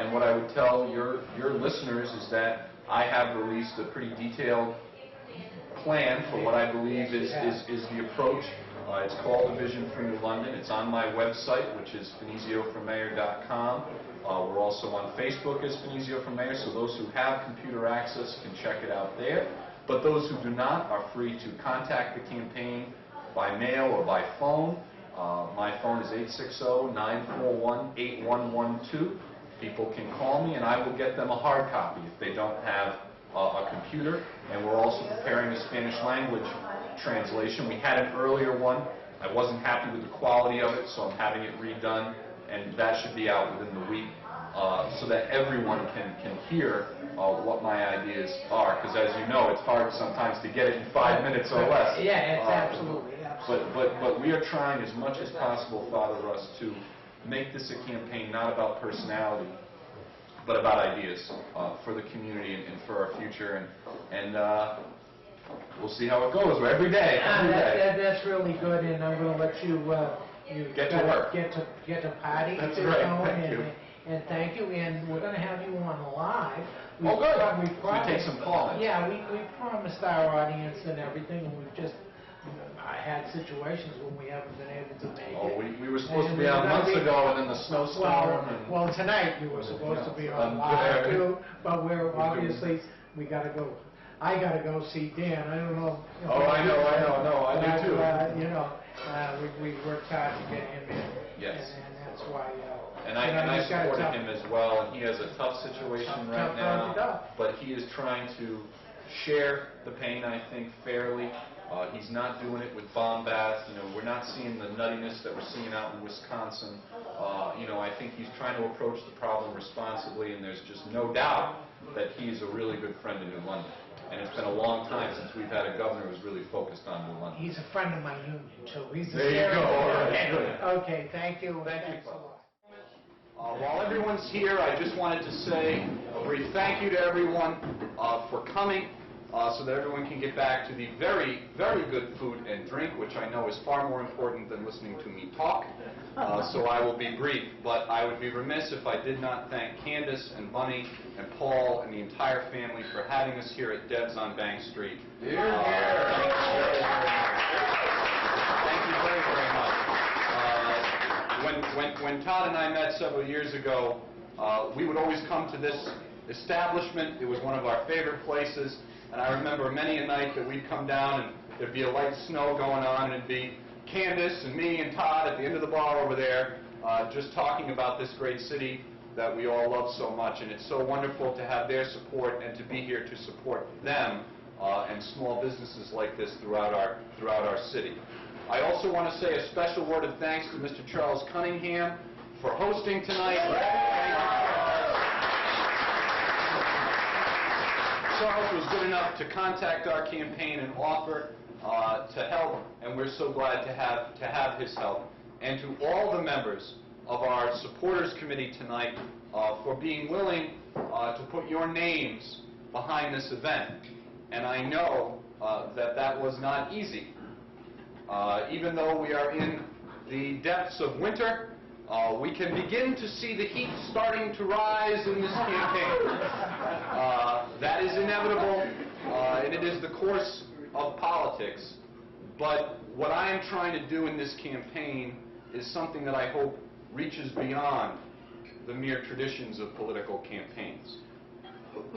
And what I would tell your listeners is that I have released a pretty detailed plan for what I believe is the approach. It's called A Vision for New London. It's on my website, which is finizioformayor.com. We're also on Facebook as Finizio for Mayor, so those who have computer access can check it out there. But those who do not are free to contact the campaign by mail or by phone. My phone is 860-941-8112. People can call me, and I will get them a hard copy if they don't have a computer. And we're also preparing a Spanish language translation. We had an earlier one. I wasn't happy with the quality of it, so I'm having it redone, and that should be out within the week so that everyone can hear what my ideas are. Because as you know, it's hard sometimes to get it in 5 minutes or less. Yeah, it's absolutely. But we are trying as much as possible, Father Russ, to make this a campaign not about personality, but about ideas for the community and for our future. And we'll see how it goes every day. That's really good, and I'm going to let you get to work. Get to party. That's right. Thank you. And thank you. And we're going to have you on live. Oh, good. We take some calls. Yeah, we promised our audience and everything, and we've just. I had situations when we haven't been able to make it. Oh, we were supposed to be on months ago, and then the snowstorm. Well, tonight you were supposed to be on live too, but we're obviously we got to go. I got to go see Dan. I don't know. Oh, I know. No, I do too. We worked hard to get him in. Yes. And that's why. And I supported him as well. And he has a tough situation right now, but he is trying to share the pain, I think, fairly. He's not doing it with bombast. We're not seeing the nuttiness that we're seeing out in Wisconsin. I think he's trying to approach the problem responsibly, and there's just no doubt that he's a really good friend of New London. And it's been a long time since we've had a governor who's really focused on New London. He's a friend of my union, too. There you go. All right. Okay, thank you. Thanks a lot. While everyone's here, I just wanted to say a brief thank you to everyone for coming. So that everyone can get back to the very, very good food and drink, which I know is far more important than listening to me talk. So I will be brief, but I would be remiss if I did not thank Candace and Bunny and Paul and the entire family for having us here at Deb's on Bank Street. Thank you very, very much. When Todd and I met several years ago, we would always come to this establishment. It was one of our favorite places. And I remember many a night that we'd come down and there'd be a light snow going on, and it'd be Candace and me and Todd at the end of the bar over there just talking about this great city that we all love so much. And it's so wonderful to have their support and to be here to support them and small businesses like this throughout our city. I also want to say a special word of thanks to Mr. Charles Cunningham for hosting tonight. Charles was good enough to contact our campaign and offer to help, and we're so glad to have his help. And to all the members of our supporters committee tonight for being willing to put your names behind this event. And I know that was not easy. Even though we are in the depths of winter, we can begin to see the heat starting to rise in this campaign. That is inevitable, and it is the course of politics. But what I am trying to do in this campaign is something that I hope reaches beyond the mere traditions of political campaigns.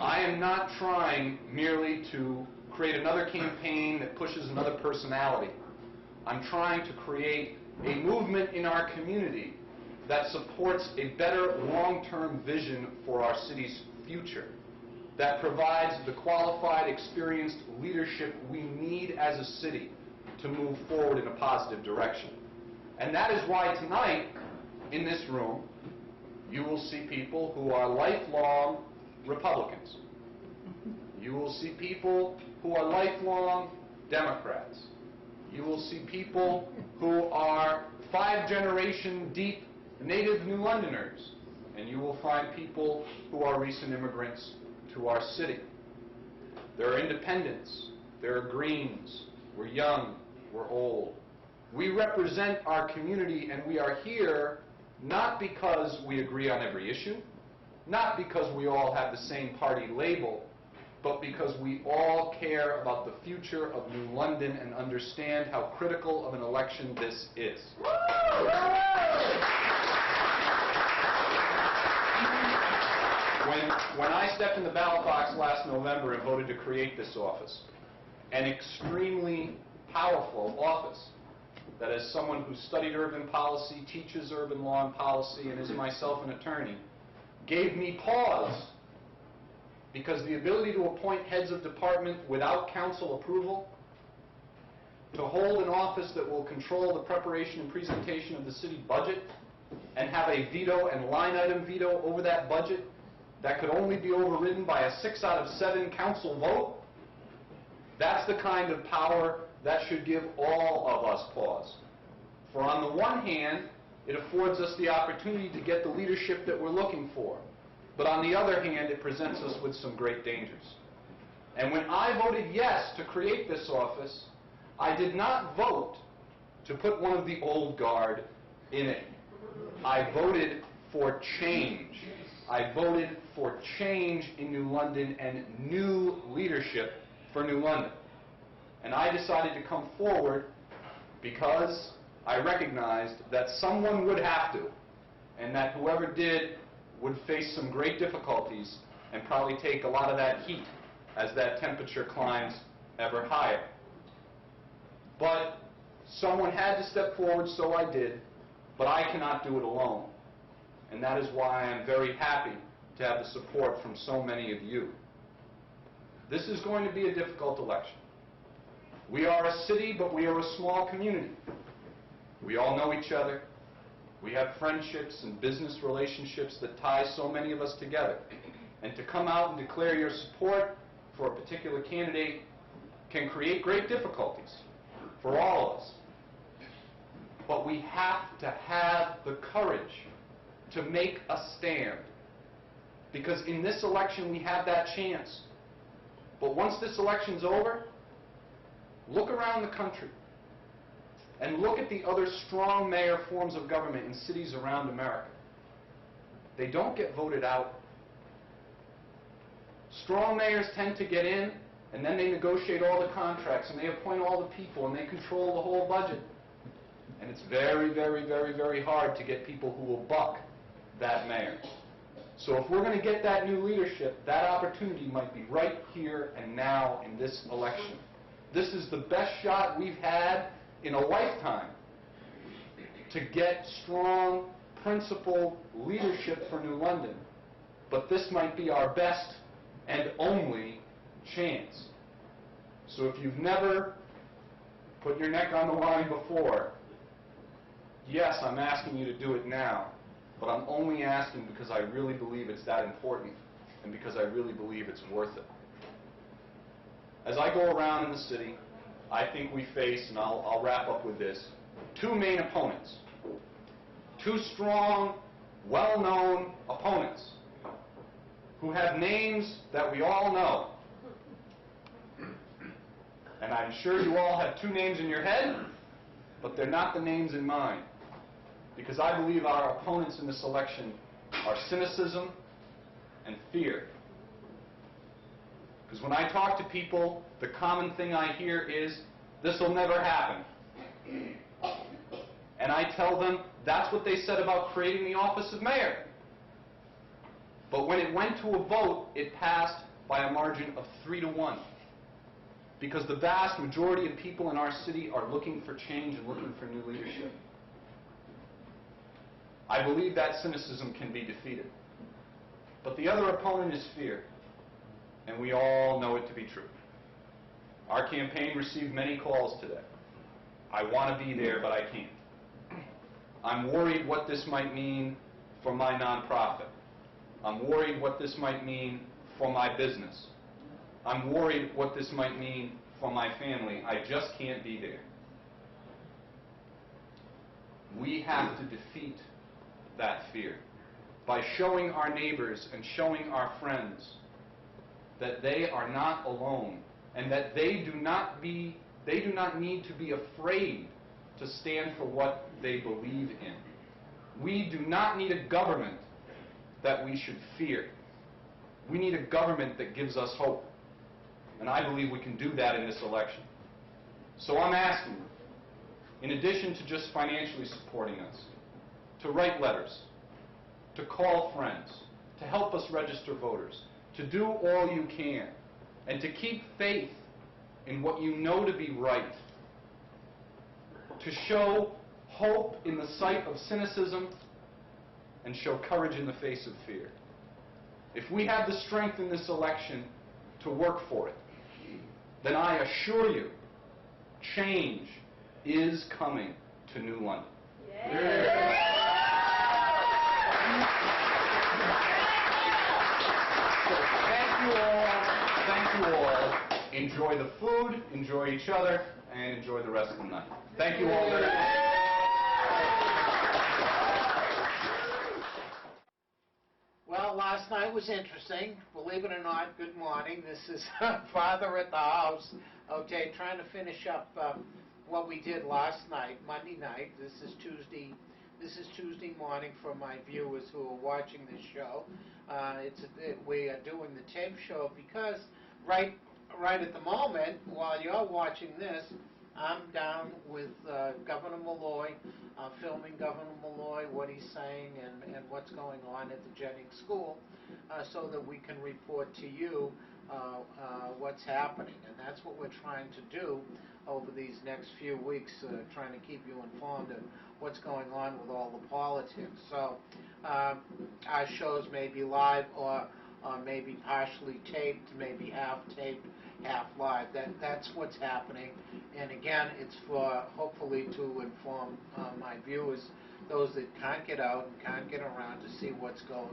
I am not trying merely to create another campaign that pushes another personality. I'm trying to create a movement in our community that supports a better long-term vision for our city's future, that provides the qualified, experienced leadership we need as a city to move forward in a positive direction. And that is why tonight, in this room, you will see people who are lifelong Republicans. You will see people who are lifelong Democrats. You will see people who are 5-generation deep native New Londoners, and you will find people who are recent immigrants to our city. There are independents, there are Greens, we're young, we're old. We represent our community, and we are here not because we agree on every issue, not because we all have the same party label, but because we all care about the future of New London and understand how critical of an election this is. When I stepped in the ballot box last November and voted to create this office, an extremely powerful office that, as someone who studied urban policy, teaches urban law and policy, and is myself an attorney, gave me pause, because the ability to appoint heads of department without council approval, to hold an office that will control the preparation and presentation of the city budget, and have a veto and line item veto over that budget that could only be overridden by a 6 out of 7 council vote, that's the kind of power that should give all of us pause. For on the one hand, it affords us the opportunity to get the leadership that we're looking for. But on the other hand, it presents us with some great dangers. And when I voted yes to create this office, I did not vote to put one of the old guard in it. I voted for change. I voted for change in New London and new leadership for New London. And I decided to come forward because I recognized that someone would have to, and that whoever did would face some great difficulties and probably take a lot of that heat as that temperature climbs ever higher. But someone had to step forward, so I did, but I cannot do it alone. And that is why I'm very happy to have the support from so many of you. This is going to be a difficult election. We are a city, but we are a small community. We all know each other. We have friendships and business relationships that tie so many of us together. And to come out and declare your support for a particular candidate can create great difficulties for all of us. But we have to have the courage to make a stand. Because in this election we have that chance. But once this election's over, look around the country and look at the other strong mayor forms of government in cities around America. They don't get voted out. Strong mayors tend to get in, and then they negotiate all the contracts, and they appoint all the people, and they control the whole budget. And it's very, very, very, very hard to get people who will buck that mayor. So if we're going to get that new leadership, that opportunity might be right here and now in this election. This is the best shot we've had in a lifetime to get strong, principled leadership for New London. But this might be our best and only chance. So if you've never put your neck on the line before, yes, I'm asking you to do it now. But I'm only asking because I really believe it's that important and because I really believe it's worth it. As I go around in the city, I think we face, and I'll wrap up with this, 2 main opponents. 2 strong, well-known opponents who have names that we all know. And I'm sure you all have 2 names in your head, but they're not the names in mine. Because I believe our opponents in this election are cynicism and fear. Because when I talk to people, the common thing I hear is, this will never happen. And I tell them, that's what they said about creating the office of mayor. But when it went to a vote, it passed by a margin of 3-1. Because the vast majority of people in our city are looking for change and looking for new leadership. I believe that cynicism can be defeated. But the other opponent is fear. And we all know it to be true. Our campaign received many calls today. I want to be there, but I can't. I'm worried what this might mean for my nonprofit. I'm worried what this might mean for my business. I'm worried what this might mean for my family. I just can't be there. We have to defeat that fear by showing our neighbors and showing our friends that they are not alone and that they do not need to be afraid to stand for what they believe in. We do not need a government that we should fear. We need a government that gives us hope. And I believe we can do that in this election. So I'm asking you, in addition to just financially supporting us, to write letters, to call friends, to help us register voters, to do all you can, and to keep faith in what you know to be right, to show hope in the sight of cynicism and show courage in the face of fear. If we have the strength in this election to work for it, then I assure you, change is coming to New London. So thank you all. Enjoy the food, enjoy each other, and enjoy the rest of the night. Thank you all very much. Well, last night was interesting. Believe it or not, good morning. This is Father at the house. Okay, trying to finish up what we did last night, Monday night. This is Tuesday morning for my viewers who are watching this show. We are doing the tape show because right at the moment, while you're watching this, I'm down with Governor Malloy, filming Governor Malloy, what he's saying and what's going on at the Jennings School, so that we can report to you what's happening. And that's what we're trying to do over these next few weeks, trying to keep you informed of what's going on with all the politics. So our shows may be live or maybe partially taped, maybe half taped, half live. That's what's happening. And again, it's for hopefully to inform my viewers, those that can't get out and can't get around, to see what's going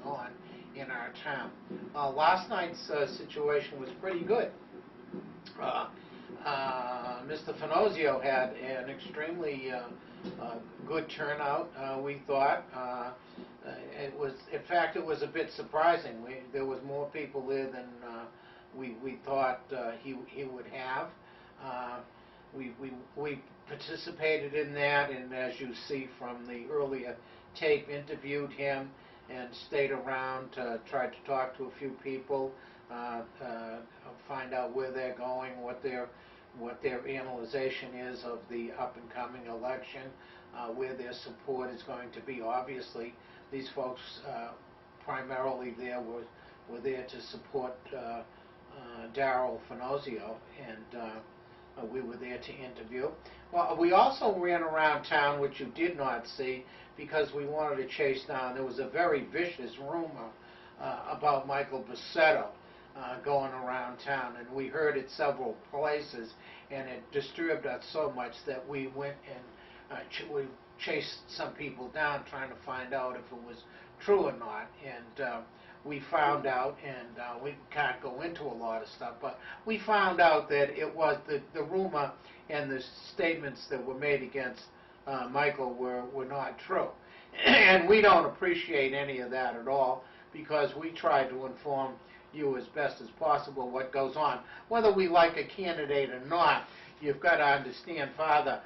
on in our town. Last night's situation was pretty good. Mr. Finozio had an extremely good turnout, we thought. In fact, it was a bit surprising. There was more people there than we thought he would have. We participated in that, and as you see from the earlier tape, interviewed him and stayed around to try to talk to a few people, find out where they're going, what their analyzation is of the up-and-coming election, where their support is going to be. Obviously, these folks primarily were there to support Darrell Finozio, and we were there to interview. Well, we also ran around town, which you did not see, because we wanted to chase down. There was a very vicious rumor about Michael Bussetto going around town, and we heard it several places, and it disturbed us so much that we went and we chased some people down trying to find out if it was true or not, and we found out, and we can't go into a lot of stuff, but we found out that it was the rumor and the statements that were made against Michael were not true. And we don't appreciate any of that at all, because we try to inform you as best as possible what goes on. Whether we like a candidate or not, you've got to understand, Father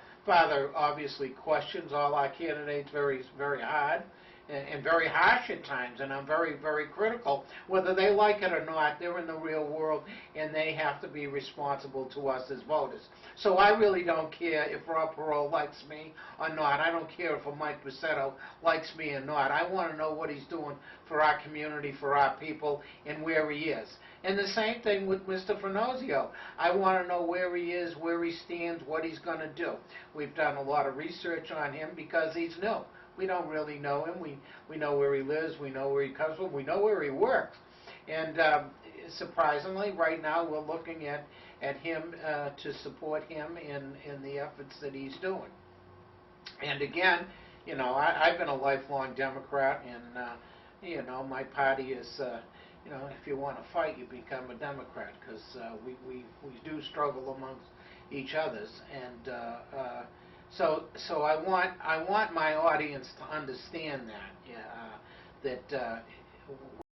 obviously questions all our candidates very, very hard and very harsh at times, and I'm very, very critical. Whether they like it or not, they're in the real world, and they have to be responsible to us as voters. So I really don't care if Rob Perot likes me or not. I don't care if Mike Bussetto likes me or not. I want to know what he's doing for our community, for our people, and where he is. And the same thing with Mr. Finozio. I want to know where he is, where he stands, what he's going to do. We've done a lot of research on him because he's new. We don't really know him. We know where he lives. We know where he comes from. We know where he works. And surprisingly, right now we're looking at him to support him in the efforts that he's doing. And again, you know, I've been a lifelong Democrat, and you know, my party is, you know, if you want to fight, you become a Democrat, because we do struggle amongst each others. And so I want my audience to understand that